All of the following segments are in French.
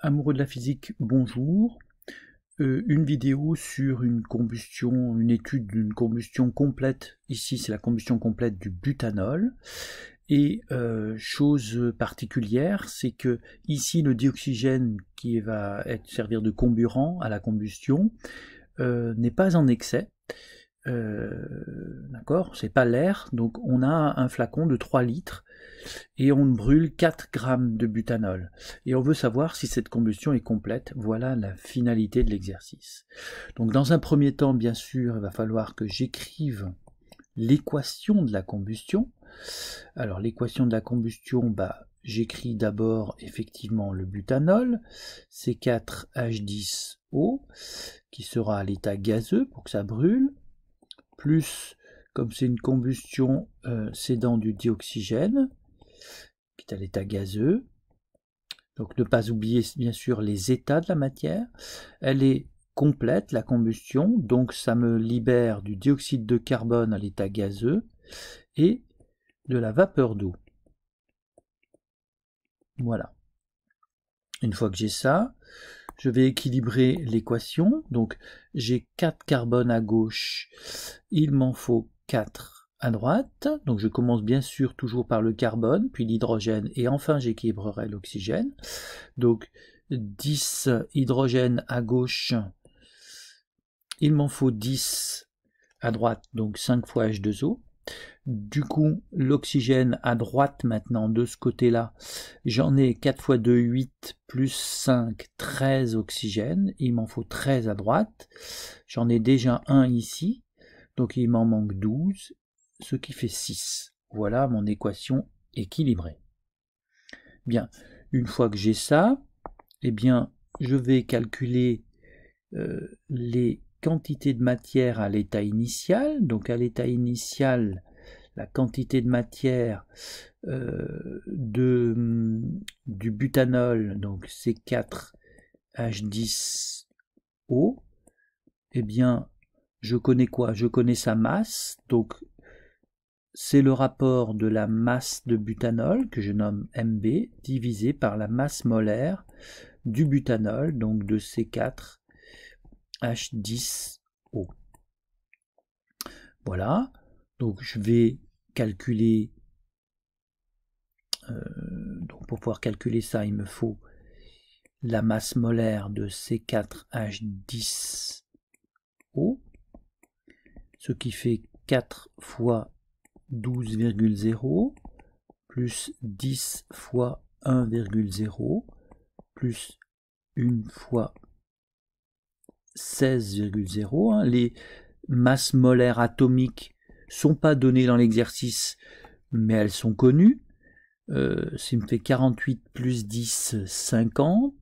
Amoureux de la physique, bonjour. Une vidéo sur une combustion, une étude d'une combustion complète. Ici, c'est la combustion complète du butanol. Et chose particulière, c'est que ici, le dioxygène qui va servir de comburant à la combustion n'est pas en excès. D'accord, c'est pas l'air, donc on a un flacon de 3 litres et on brûle 4 grammes de butanol. Et on veut savoir si cette combustion est complète. Voilà la finalité de l'exercice. Donc dans un premier temps, bien sûr, il va falloir que j'écrive l'équation de la combustion. Alors l'équation de la combustion, j'écris d'abord effectivement le butanol, C4H10O, qui sera à l'état gazeux pour que ça brûle, plus, comme c'est une combustion cédant du dioxygène, qui est à l'état gazeux. Donc ne pas oublier bien sûr les états de la matière. Elle est complète, la combustion, donc ça me libère du dioxyde de carbone à l'état gazeux et de la vapeur d'eau. Voilà. Une fois que j'ai ça, je vais équilibrer l'équation. Donc j'ai 4 carbones à gauche, il m'en faut 4 à droite. Donc je commence bien sûr toujours par le carbone, puis l'hydrogène, et enfin j'équilibrerai l'oxygène. Donc 10 hydrogène à gauche, il m'en faut 10 à droite, donc 5 fois H2O. Du coup, l'oxygène à droite maintenant, de ce côté-là, j'en ai 4 fois 2, 8, plus 5, 13 oxygène. Il m'en faut 13 à droite. J'en ai déjà un ici, donc il m'en manque 12, ce qui fait 6. Voilà mon équation équilibrée. Bien, une fois que j'ai ça, eh bien, je vais calculer les quantités de matière à l'état initial. Donc à l'état initial, la quantité de matière du butanol, donc C4H10O, eh bien, je connais quoi? Je connais sa masse, donc c'est le rapport de la masse de butanol, que je nomme MB, divisé par la masse molaire du butanol, donc de C4H10O. Voilà, donc je vais calculer, donc pour pouvoir calculer ça, il me faut la masse molaire de C4H10O, ce qui fait 4 fois 12,0 plus 10 fois 1,0 plus 1 fois 16,0. Les masses molaires atomiques sont pas données dans l'exercice, mais elles sont connues. Ça me fait 48 plus 10, 50.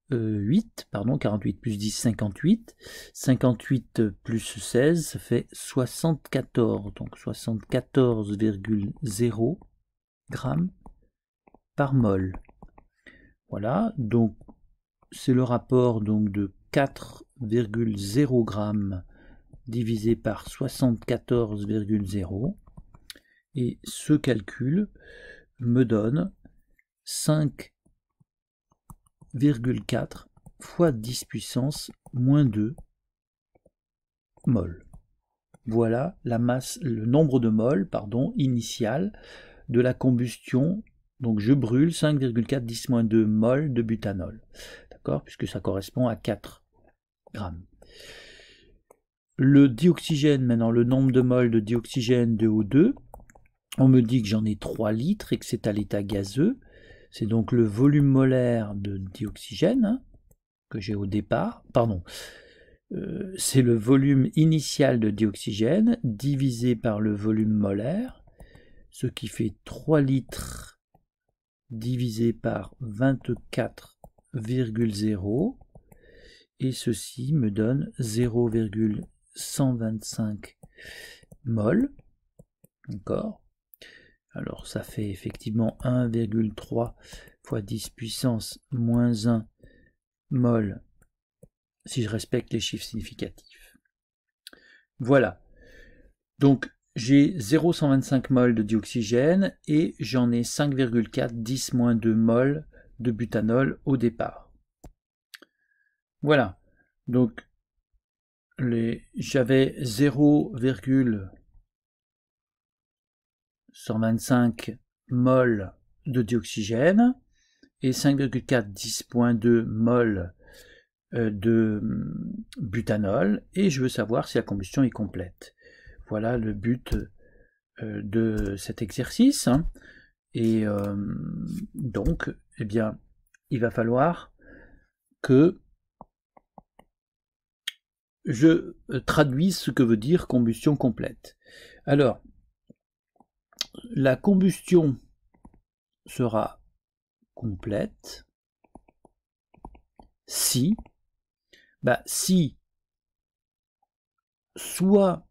48 plus 10, 58. 58 plus 16, ça fait 74. Donc 74,0 grammes par mol. Voilà, donc c'est le rapport donc de 4,0 grammes divisé par 74,0. Et ce calcul me donne 5,4 fois 10 puissance moins 2 mol. Voilà la masse, le nombre de moles, initial de la combustion. Donc je brûle 5,4 10 moins 2 mol de butanol. D'accord, puisque ça correspond à 4 grammes. Le dioxygène, maintenant, le nombre de moles de dioxygène de O2, on me dit que j'en ai 3 litres et que c'est à l'état gazeux. C'est donc le volume molaire de dioxygène que j'ai au départ. C'est le volume initial de dioxygène divisé par le volume molaire, ce qui fait 3 litres divisé par 24,0. Et ceci me donne 0,125 mol. D'accord. Alors ça fait effectivement 1,3 fois 10 puissance moins 1 mol si je respecte les chiffres significatifs. Voilà. Donc j'ai 0,125 mol de dioxygène et j'en ai 5,4 10 moins 2 mol de butanol au départ. Voilà, donc j'avais 0,125 mol de dioxygène et 5,4 10.2 mol de butanol, et je veux savoir si la combustion est complète. Voilà le but de cet exercice. Et donc, eh bien, il va falloir que je traduise ce que veut dire combustion complète. Alors, la combustion sera complète si, si soit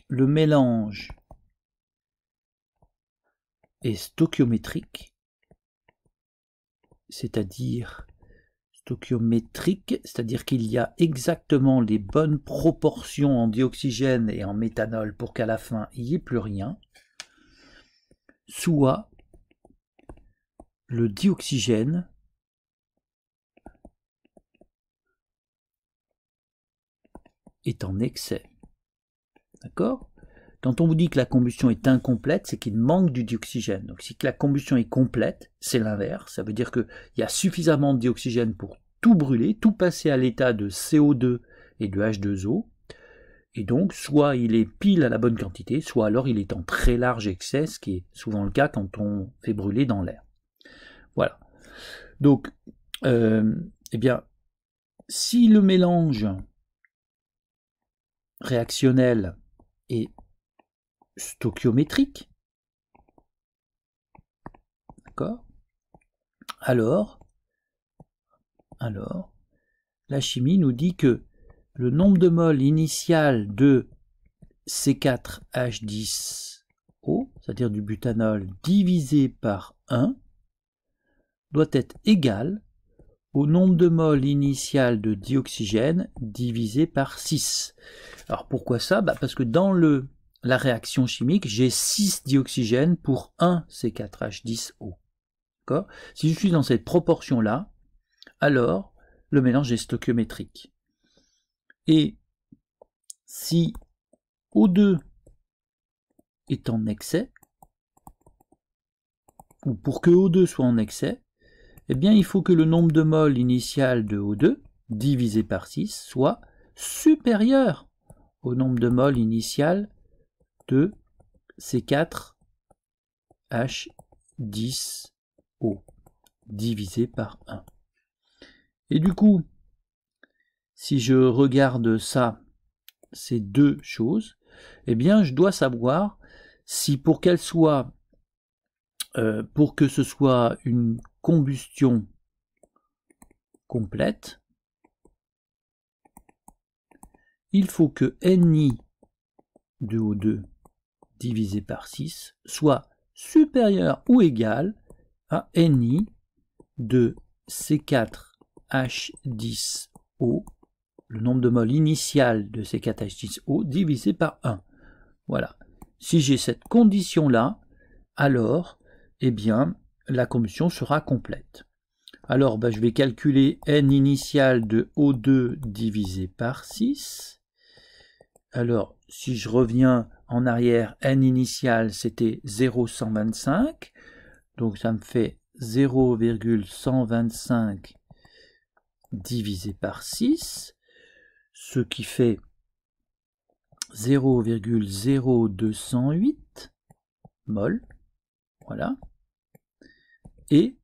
le mélange est stoichiométrique, c'est-à-dire qu'il y a exactement les bonnes proportions en dioxygène et en méthanol pour qu'à la fin il n'y ait plus rien, soit le dioxygène est en excès. D'accord ? Quand on vous dit que la combustion est incomplète, c'est qu'il manque du dioxygène. Donc si la combustion est complète, c'est l'inverse. Ça veut dire qu'il y a suffisamment de dioxygène pour tout brûler, tout passer à l'état de CO2 et de H2O. Et donc, soit il est pile à la bonne quantité, soit alors il est en très large excès, ce qui est souvent le cas quand on fait brûler dans l'air. Voilà. Donc, eh bien, si le mélange réactionnel est stoichiométrique, d'accord, alors, la chimie nous dit que le nombre de moles initial de C4H10O, c'est-à-dire du butanol, divisé par 1, doit être égal au nombre de moles initial de dioxygène divisé par 6. Alors pourquoi ça ? Parce que dans la réaction chimique, j'ai 6 dioxygènes pour 1 C4H10O. D'accord ? Si je suis dans cette proportion-là, alors le mélange est stoichiométrique. Et si O2 est en excès, ou pour que O2 soit en excès, eh bien il faut que le nombre de moles initial de O2 divisé par 6 soit supérieur au nombre de moles initial de C4H10O divisé par 1. Et du coup, si je regarde ça, ces deux choses, eh bien je dois savoir si pour que ce soit une combustion complète, il faut que Ni de O2 divisé par 6 soit supérieur ou égal à Ni de C4H10O, le nombre de moles initial de C4H10O divisé par 1. Voilà. Si j'ai cette condition-là, alors, eh bien, la combustion sera complète. Alors, je vais calculer N initial de O2 divisé par 6. Alors, si je reviens en arrière, N initial, c'était 0,125. Donc, ça me fait 0,125 divisé par 6, ce qui fait 0,0208 mol. Voilà. Et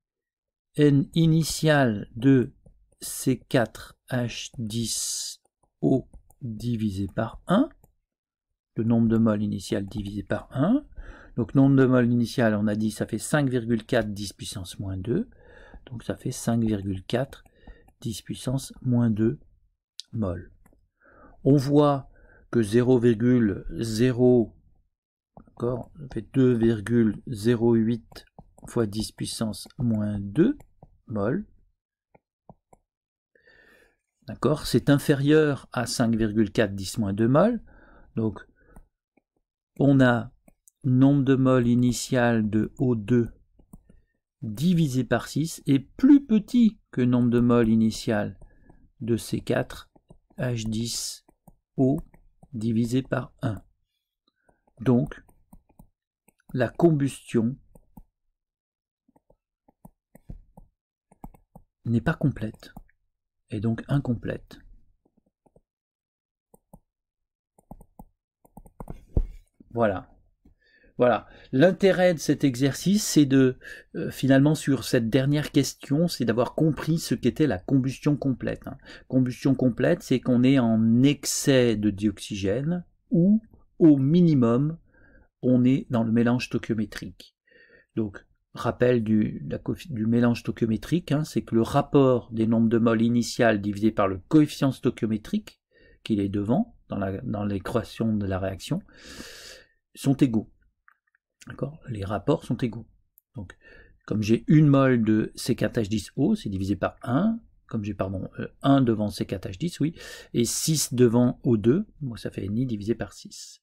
N initial de C4H10O divisé par 1, le nombre de moles initial divisé par 1. Donc nombre de moles initial, on a dit, ça fait 5,4 10 puissance moins 2. Donc ça fait 5,4 10 puissance moins 2 mol. On voit que 0,0, d'accord, ça fait 2,08 fois 10 puissance moins 2 mol. D'accord, c'est inférieur à 5,4 10 moins 2 mol. Donc, on a nombre de moles initial de O2 divisé par 6 est plus petit que le nombre de moles initial de C4H10O divisé par 1. Donc, la combustion n'est pas complète, et donc incomplète. Voilà. Voilà. L'intérêt de cet exercice, c'est de, finalement, sur cette dernière question, c'est d'avoir compris ce qu'était la combustion complète. Combustion complète, c'est qu'on est en excès de dioxygène ou, au minimum, on est dans le mélange stoichiométrique. Donc, rappel du mélange stoichiométrique, c'est que le rapport des nombres de moles initial divisé par le coefficient stoichiométrique, qu'il est devant, dans l'équation de la réaction, sont égaux. D'accord ? Les rapports sont égaux. Donc, comme j'ai une mole de C4H10O, c'est divisé par 1. Comme j'ai, 1 devant C4H10, oui, et 6 devant O2, moi ça fait Ni divisé par 6.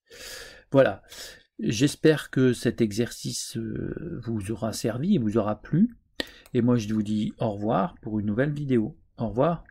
Voilà. J'espère que cet exercice vous aura servi et vous aura plu. Et moi je vous dis au revoir pour une nouvelle vidéo. Au revoir.